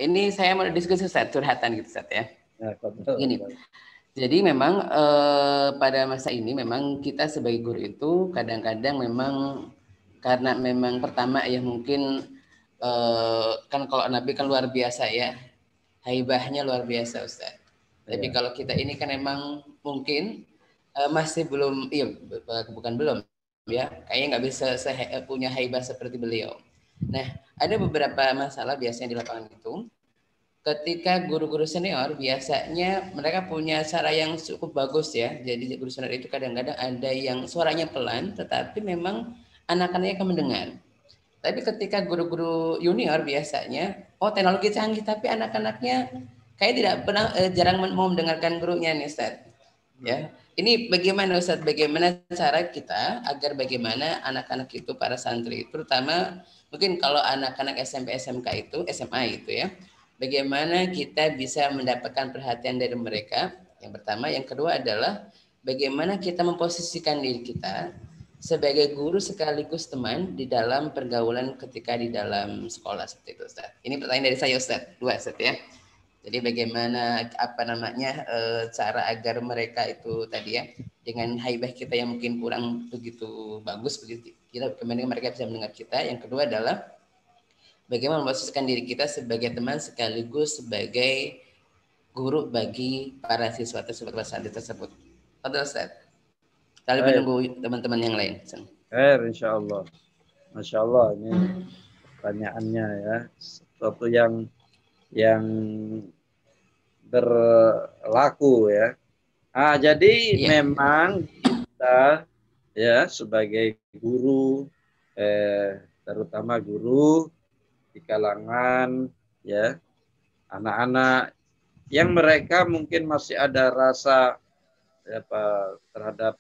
Ini saya mau diskusi Ustaz, curhatan gitu Ustaz ya. Ya, betul. Gini. Jadi memang pada masa ini memang kita sebagai guru itu kadang-kadang memang karena memang pertama ya mungkin kan kalau Nabi kan luar biasa ya, haibahnya luar biasa Ustaz. Tapi Ya. kalau kita ini kan memang mungkin masih belum, iya bukan belum ya, kayaknya nggak bisa punya haibah seperti beliau. Nah, ada beberapa masalah biasanya di lapangan itu. Ketika guru-guru senior biasanya mereka punya cara yang cukup bagus ya. Jadi guru senior itu kadang-kadang ada yang suaranya pelan, tetapi memang anak-anaknya akan mendengar. Tapi ketika guru-guru junior biasanya, oh teknologi canggih, tapi anak-anaknya kayak tidak pernah jarang mau mendengarkan gurunya nih Ustaz. Ya, ini bagaimana Ustaz? Bagaimana cara kita agar bagaimana anak-anak itu para santri, terutama mungkin kalau anak-anak SMP, SMK itu, SMA itu ya, bagaimana kita bisa mendapatkan perhatian dari mereka? Yang pertama, yang kedua adalah bagaimana kita memposisikan diri kita sebagai guru sekaligus teman di dalam pergaulan ketika di dalam sekolah seperti itu Ustaz. Ini pertanyaan dari saya Ustaz, dua Ustaz ya. Jadi bagaimana apa namanya cara agar mereka itu tadi ya dengan haibah kita yang mungkin kurang begitu bagus begitu kita bagaimana mereka bisa mendengar kita. Yang kedua adalah bagaimana memposisikan diri kita sebagai teman sekaligus sebagai guru bagi para siswa tersebut, para santri tersebut. Betul Ustaz. Kali menunggu teman-teman yang lain. Insya Allah. Masya Allah ini pertanyaannya ya, sesuatu yang berlaku ya. Jadi memang kita ya sebagai guru, terutama guru di kalangan ya anak-anak yang mereka mungkin masih ada rasa terhadap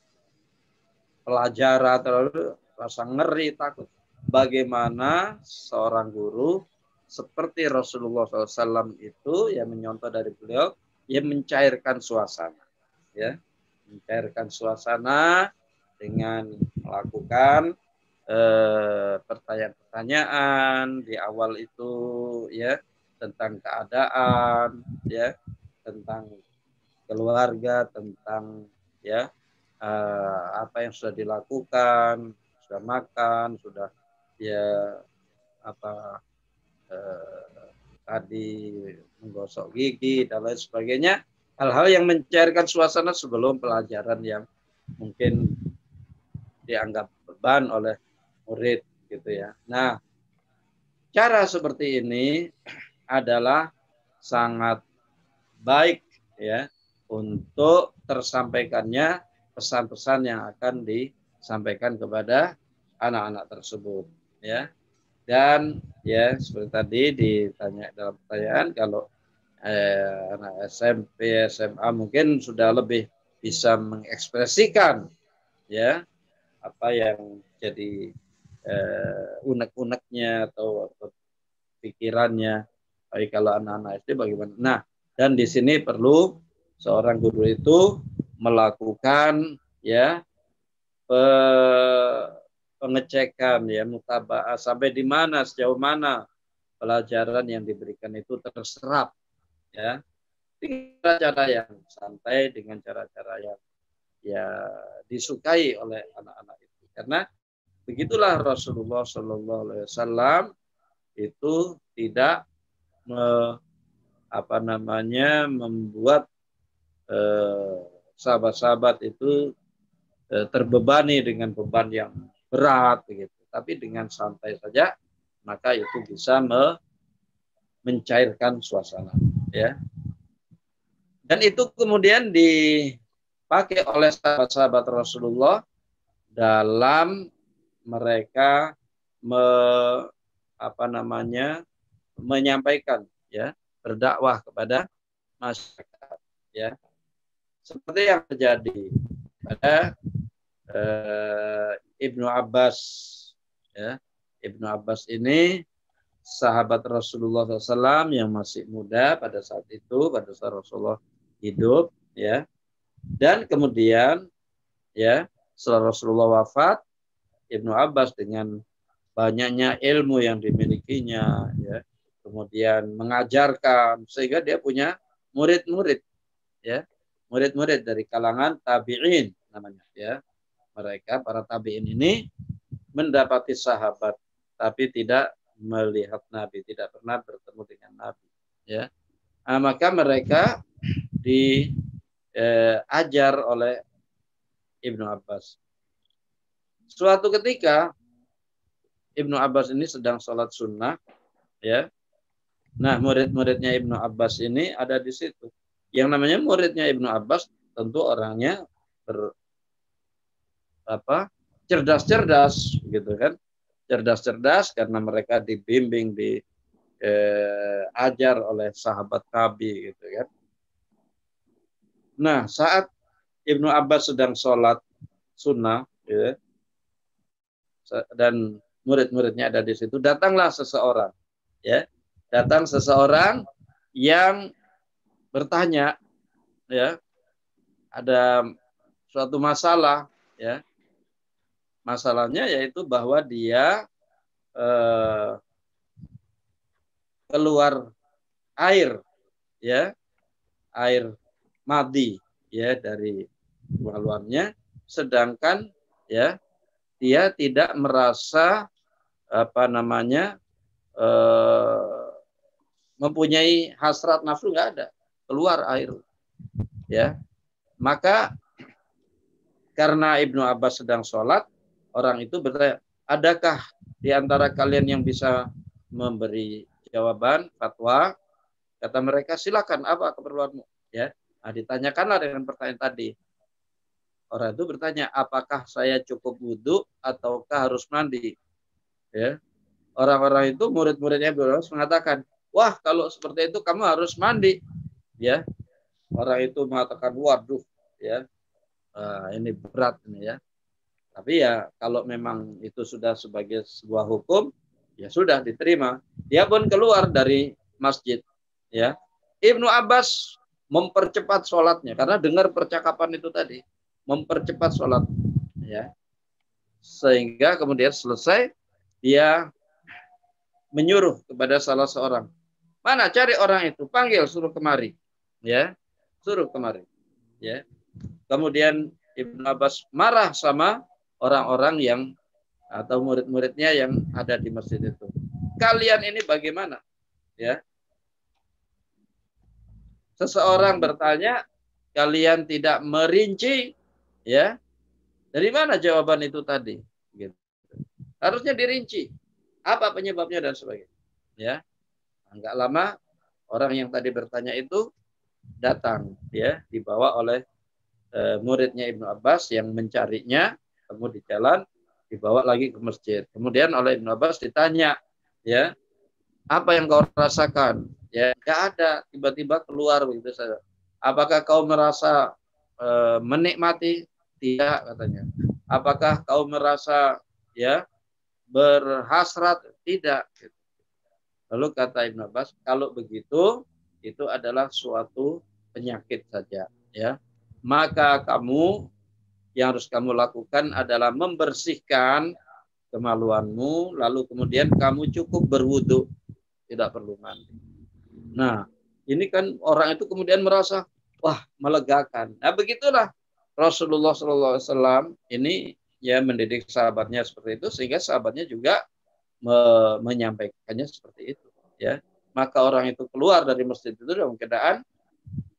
pelajaran atau rasa ngeri, takut. Bagaimana seorang guru seperti Rasulullah SAW itu yang menyontoh dari beliau, yang mencairkan suasana, ya, mencairkan suasana dengan melakukan pertanyaan-pertanyaan di awal itu, ya, tentang keadaan, ya, tentang keluarga, tentang ya apa yang sudah dilakukan, sudah makan, sudah ya tadi menggosok gigi dan lain sebagainya, hal-hal yang mencairkan suasana sebelum pelajaran yang mungkin dianggap beban oleh murid gitu ya. Nah, cara seperti ini adalah sangat baik ya untuk tersampaikannya pesan-pesan yang akan disampaikan kepada anak-anak tersebut ya. Dan ya seperti tadi ditanya dalam pertanyaan, kalau anak SMP, SMA mungkin sudah lebih bisa mengekspresikan ya apa yang jadi unek-uneknya atau pikirannya. Tapi kalau anak-anak SD bagaimana? Nah, dan di sini perlu seorang guru itu melakukan ya pengecekan ya, mutaba'ah, sampai di mana, sejauh mana pelajaran yang diberikan itu terserap ya, dengan cara yang santai, dengan cara-cara yang ya disukai oleh anak-anak itu. Karena begitulah Rasulullah SAW itu tidak membuat sahabat-sahabat itu terbebani dengan beban yang berat begitu, tapi dengan santai saja maka itu bisa mencairkan suasana ya. Dan itu kemudian dipakai oleh sahabat-sahabat Rasulullah dalam mereka menyampaikan ya, berdakwah kepada masyarakat ya, seperti yang terjadi pada Ibnu Abbas ya. Ibnu Abbas ini sahabat Rasulullah SAW yang masih muda pada saat itu, pada saat Rasulullah hidup ya, dan kemudian ya setelah Rasulullah wafat, Ibnu Abbas dengan banyaknya ilmu yang dimilikinya ya, kemudian mengajarkan, sehingga dia punya murid-murid, ya, murid-murid dari kalangan tabi'in namanya, ya. Mereka para tabi'in ini mendapati sahabat, tapi tidak melihat Nabi, tidak pernah bertemu dengan Nabi, ya. Nah, maka mereka diajar oleh Ibnu Abbas. Suatu ketika Ibnu Abbas ini sedang sholat sunnah, ya. Nah, murid-muridnya Ibnu Abbas ini ada di situ. Yang namanya muridnya Ibnu Abbas tentu orangnya cerdas-cerdas, gitu kan? Cerdas-cerdas karena mereka dibimbing, diajar oleh sahabat Nabi, gitu kan? Nah, saat Ibnu Abbas sedang sholat sunnah, ya, dan murid-muridnya ada di situ, datanglah seseorang, ya, datang seseorang yang bertanya, ya, ada suatu masalah, ya, masalahnya yaitu bahwa dia keluar air, ya, air madi, ya, dari keluarnya, sedangkan, ya, dia tidak merasa mempunyai hasrat nafsu, nggak ada, keluar air, ya. Maka karena Ibnu Abbas sedang sholat, orang itu bertanya, adakah di antara kalian yang bisa memberi jawaban fatwa? Kata mereka, silakan, apa keperluanmu, ya. Nah, ditanyakanlah dengan pertanyaan tadi. Orang itu bertanya, apakah saya cukup wudhu ataukah harus mandi? Ya. Orang-orang itu, murid-muridnya mengatakan, wah, kalau seperti itu kamu harus mandi, ya. Orang itu mengatakan, waduh, ya, ini berat ini, ya. Tapi ya kalau memang itu sudah sebagai sebuah hukum, ya sudah diterima. Dia pun keluar dari masjid, ya. Ibnu Abbas mempercepat sholatnya karena dengar percakapan itu tadi, mempercepat sholat, ya, sehingga kemudian selesai dia menyuruh kepada salah seorang, mana cari orang itu, panggil, suruh kemari, ya, suruh kemari, ya. Kemudian Ibnu Abbas marah sama orang-orang yang atau murid-muridnya yang ada di masjid itu. Kalian ini bagaimana, ya? Seseorang bertanya, kalian tidak merinci, ya? Dari mana jawaban itu tadi? Gitu. Harusnya dirinci. Apa penyebabnya dan sebagainya. Ya. Enggak lama orang yang tadi bertanya itu datang, ya, dibawa oleh muridnya Ibnu Abbas yang mencarinya, ketemu di jalan, dibawa lagi ke masjid. Kemudian oleh Ibnu Abbas ditanya, ya, apa yang kau rasakan? Ya, enggak ada, tiba-tiba keluar begitu saja. Apakah kau merasa menikmati? Tidak, katanya. Apakah kau merasa, ya, berhasrat? Tidak. Lalu kata Ibnu Abbas, kalau begitu itu adalah suatu penyakit saja, ya. Maka kamu yang harus kamu lakukan adalah membersihkan kemaluanmu, lalu kemudian kamu cukup berwudu, tidak perlu mandi. Nah, ini kan orang itu kemudian merasa, wah, melegakan. Nah, begitulah Rasulullah SAW ini, ya, mendidik sahabatnya seperti itu, sehingga sahabatnya juga menyampaikannya seperti itu, ya. Maka orang itu keluar dari masjid itu dalam keadaan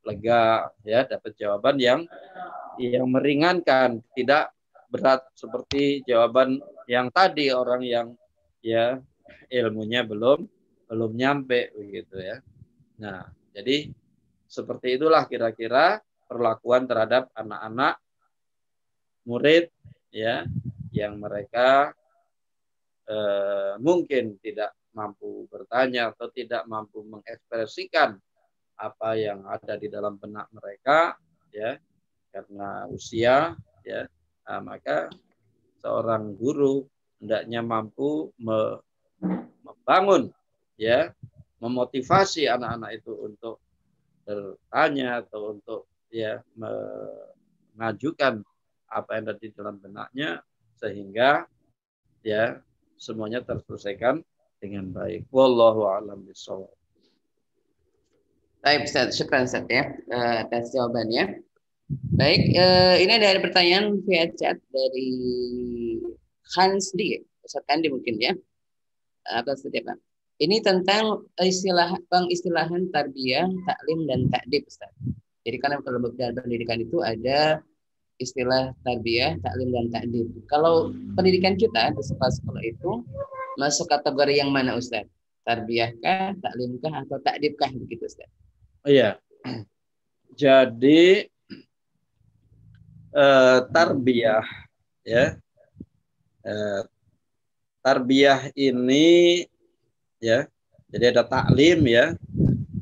lega, ya, dapat jawaban yang meringankan, tidak berat seperti jawaban yang tadi, orang yang, ya, ilmunya belum nyampe begitu, ya. Nah, jadi seperti itulah kira-kira perlakuan terhadap anak-anak murid, ya, yang mereka mungkin tidak mampu bertanya atau tidak mampu mengekspresikan apa yang ada di dalam benak mereka, ya, karena usia, ya. Nah, maka seorang guru hendaknya mampu membangun, ya, memotivasi anak-anak itu untuk bertanya atau untuk, ya, mengajukan apa yang ada di dalam benaknya, sehingga, ya, semuanya terselesaikan dengan baik. Wallahu a'lam bishawab. Baik, Ustaz. Syukran, Ustaz, ya, atas jawabannya. Baik, ini ada pertanyaan via chat dari Hans D. Ustaz Kandi mungkin ya. Atau seperti apa? Ini tentang pengistilahan tarbiyah, taklim, dan takdib, Ustaz. Jadi karena kalau dalam pendidikan itu ada istilah tarbiyah, taklim, dan takdib. Kalau pendidikan kita di sekolah-sekolah itu masuk kategori yang mana, Ustaz? Tarbiyahkah, taklimkah, atau takdibkah begitu, Ustaz? Iya. Jadi tarbiyah, ya. Tarbiyah ini, ya. Jadi ada taklim, ya.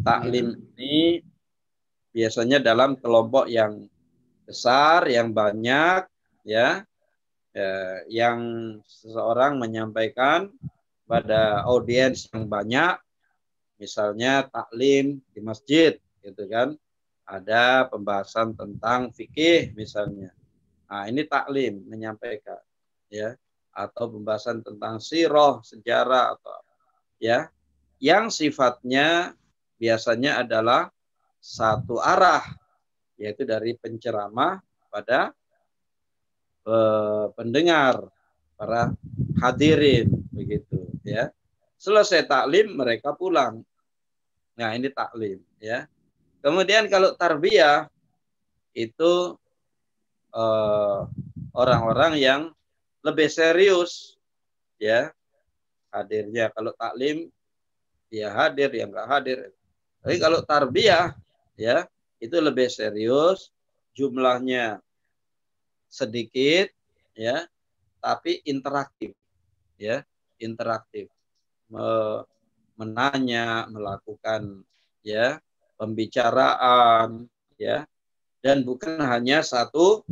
Taklim ini biasanya dalam kelompok yang besar, yang banyak, ya. Yang seseorang menyampaikan pada audiens yang banyak. Misalnya taklim di masjid, gitu kan. Ada pembahasan tentang fikih misalnya. Nah, ini taklim, menyampaikan, ya. Atau pembahasan tentang sirah, sejarah, atau ya, yang sifatnya biasanya adalah satu arah, yaitu dari penceramah pada pendengar, para hadirin, begitu, ya. Selesai taklim mereka pulang. Nah, ini taklim, ya. Kemudian kalau tarbiyah itu orang-orang yang lebih serius, ya, hadirnya. Kalau taklim dia hadir, yang enggak hadir. Tapi kalau tarbiyah, ya, itu lebih serius, jumlahnya sedikit, ya, tapi interaktif, ya, interaktif. Menanya, melakukan, ya, pembicaraan, ya, dan bukan hanya satu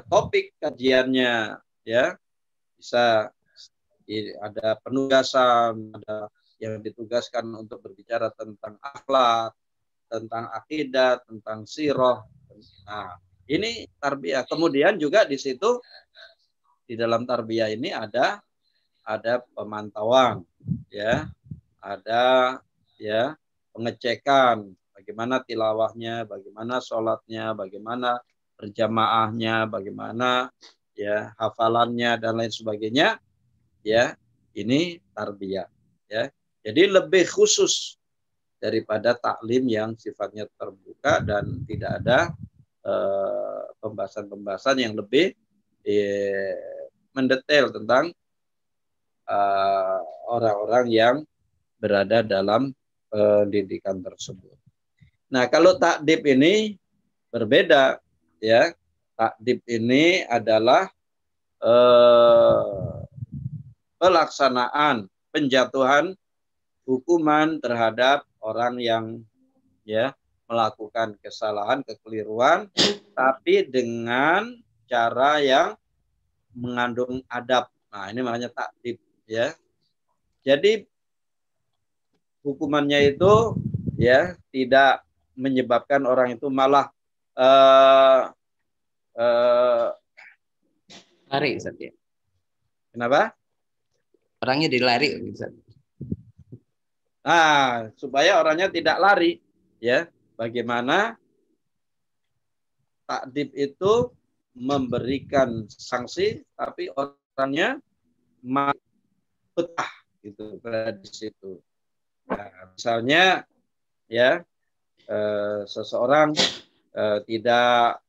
topik kajiannya, ya, bisa ada penugasan, ada yang ditugaskan untuk berbicara tentang akhlak, tentang akidah, tentang sirah. Nah, ini tarbiyah. Kemudian juga di situ, di dalam tarbiyah ini ada pemantauan, ya, ada, ya, pengecekan bagaimana tilawahnya, bagaimana sholatnya, bagaimana berjamaahnya, bagaimana, ya, hafalannya dan lain sebagainya, ya. Ini tarbiyah, ya. Jadi lebih khusus daripada taklim yang sifatnya terbuka dan tidak ada pembahasan-pembahasan yang lebih mendetail tentang orang-orang yang berada dalam pendidikan tersebut. Nah, kalau takdib ini berbeda, ya. Takdib ini adalah pelaksanaan penjatuhan hukuman terhadap orang yang, ya, melakukan kesalahan, kekeliruan, tapi dengan cara yang mengandung adab. Nah, ini maknanya takdib, ya. Jadi hukumannya itu, ya, tidak menyebabkan orang itu malah lari, Ustaz, ya. Kenapa? Orangnya dilari, Ustaz. Nah, supaya orangnya tidak lari, ya. Bagaimana takdib itu memberikan sanksi, tapi orangnya betah, gitu, berada di situ. Nah, misalnya, ya, seseorang tidak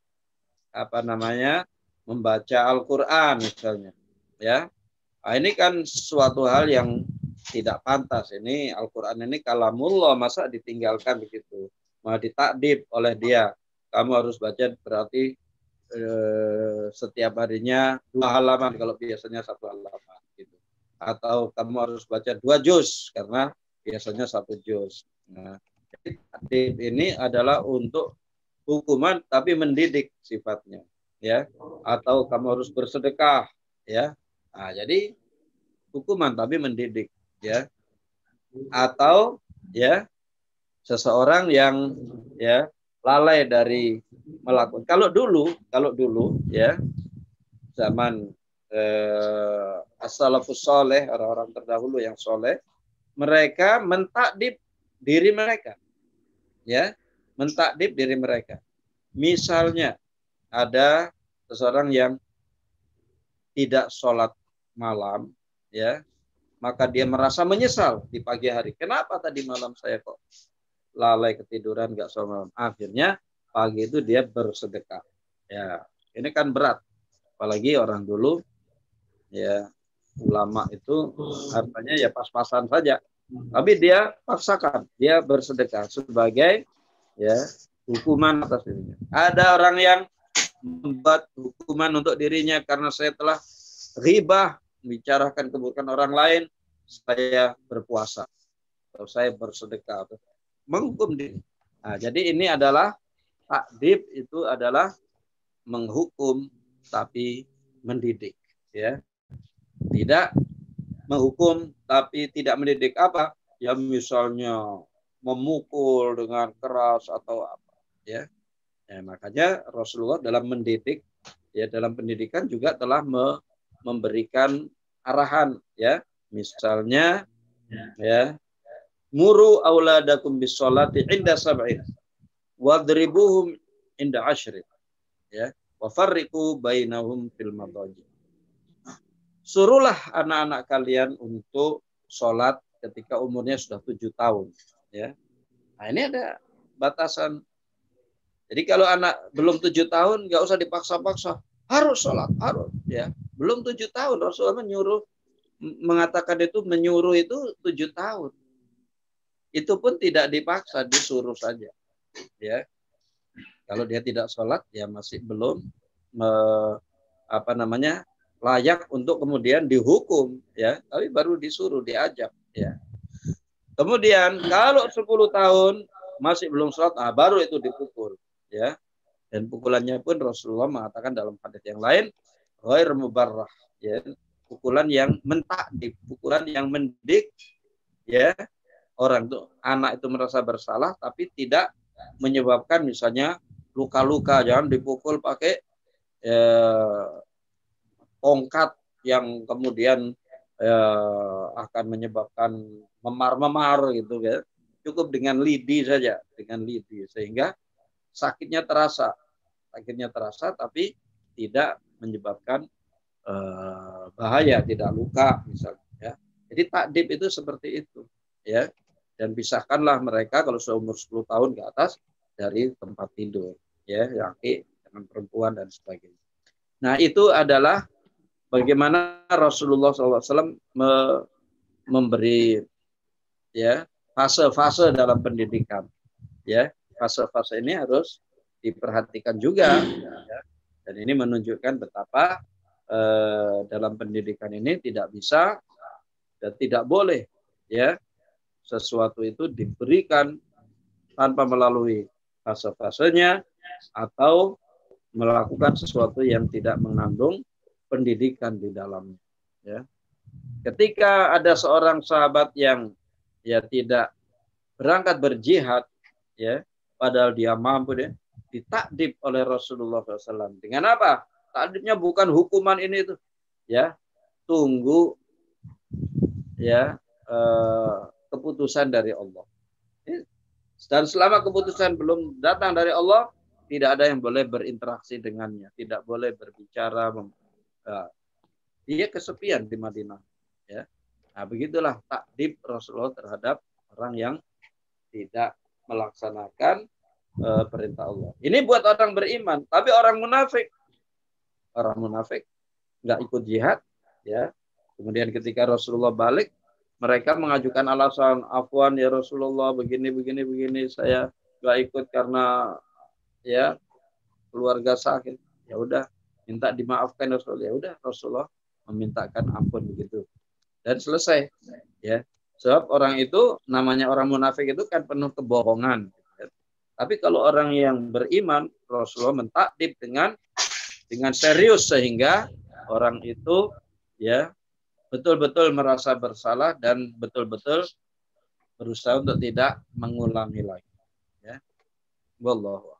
membaca Al-Quran misalnya, ya. Nah, ini kan suatu hal yang tidak pantas. Ini Al-Quran ini kalamullah, masa ditinggalkan begitu, malah ditakdib oleh dia. Kamu harus baca berarti setiap harinya 2 halaman, kalau biasanya 1 halaman, gitu. Atau kamu harus baca 2 juz karena biasanya 1 juz. Nah, takdib ini adalah untuk hukuman tapi mendidik sifatnya, ya. Atau kamu harus bersedekah, ya. Nah, jadi hukuman tapi mendidik, ya. Atau, ya, seseorang yang, ya, lalai dari melakukan. Kalau dulu, ya, zaman as-salafus soleh, orang-orang terdahulu yang soleh, mereka mentakdib diri mereka, ya, mentakdib diri mereka. Misalnya ada seseorang yang tidak sholat malam, ya, maka dia merasa menyesal di pagi hari. Kenapa tadi malam saya kok lalai ketiduran, nggak sholat malam? Akhirnya pagi itu dia bersedekah. Ya, ini kan berat. Apalagi orang dulu, ya, ulama itu hartanya ya pas-pasan saja. Tapi dia paksakan, dia bersedekah sebagai, ya, hukuman atas dirinya. Ada orang yang membuat hukuman untuk dirinya karena saya telah ghibah, membicarakan keburukan orang lain, saya berpuasa atau saya bersedekah atau menghukum diri. Nah, jadi ini adalah takdib, itu adalah menghukum tapi mendidik, ya. Tidak menghukum tapi tidak mendidik. Apa? Ya misalnya memukul dengan keras atau apa, ya. Ya, makanya Rasulullah dalam mendidik, ya, dalam pendidikan juga telah memberikan arahan, ya. Misalnya, ya, muru auladakum bisolati inda sab'in wadribuhum inda ashrin, ya, wa farriqu bainahum fil madaji. Suruhlah anak-anak kalian untuk sholat ketika umurnya sudah 7 tahun, ya. Nah, ini ada batasan. Jadi kalau anak belum 7 tahun nggak usah dipaksa-paksa, harus sholat, harus, ya. Belum 7 tahun Rasulullah mengatakan itu, menyuruh itu 7 tahun. Itu pun tidak dipaksa, disuruh saja, ya. Kalau dia tidak sholat, ya masih belum layak untuk kemudian dihukum, ya. Tapi baru disuruh, diajak, ya. Kemudian kalau 10 tahun masih belum sholat, baru itu dipukul, ya. Dan pukulannya pun Rasulullah mengatakan dalam hadis yang lain, ghair mubarrah, ya. Pukulan yang mentakdib, pukulan yang mendidik, ya. Orang itu, anak itu merasa bersalah tapi tidak menyebabkan misalnya luka-luka. Jangan dipukul pakai tongkat yang kemudian akan menyebabkan memar-memar gitu, ya. Cukup dengan lidi saja, dengan lidi, sehingga sakitnya terasa tapi tidak menyebabkan bahaya, tidak luka misalnya, ya. Jadi takdib itu seperti itu, ya. Dan pisahkanlah mereka kalau seumur 10 tahun ke atas dari tempat tidur, ya, laki dengan perempuan dan sebagainya. Nah, itu adalah bagaimana Rasulullah SAW memberi, ya, fase-fase dalam pendidikan, ya. Fase-fase ini harus diperhatikan juga, ya. Dan ini menunjukkan betapa dalam pendidikan ini tidak bisa dan tidak boleh, ya, sesuatu itu diberikan tanpa melalui fase-fasenya atau melakukan sesuatu yang tidak mengandung pendidikan di dalamnya, ya. Ketika ada seorang sahabat yang, ya, tidak berangkat berjihad, ya, padahal dia mampu, deh, ditakdib oleh Rasulullah SAW. Dengan apa? Takdibnya bukan hukuman ini itu, ya. Tunggu, ya, keputusan dari Allah. Dan selama keputusan belum datang dari Allah, tidak ada yang boleh berinteraksi dengannya, tidak boleh berbicara. Dia kesepian di Madinah, ya. Nah, begitulah takdib Rasulullah terhadap orang yang tidak melaksanakan perintah Allah. Ini buat orang beriman, tapi orang munafik nggak ikut jihad, ya. Kemudian ketika Rasulullah balik, mereka mengajukan alasan, afwan ya Rasulullah, begini, saya nggak ikut karena, ya, keluarga sakit. Ya udah, minta dimaafkan Rasulullah. Ya udah, Rasulullah memintakan ampun begitu. Dan selesai, ya. Sebab orang itu, namanya orang munafik itu kan penuh kebohongan. Ya. Tapi kalau orang yang beriman, Rasulullah mentakdib dengan serius, sehingga orang itu, ya, betul-betul merasa bersalah dan betul-betul berusaha untuk tidak mengulangi lagi, ya. Wallahu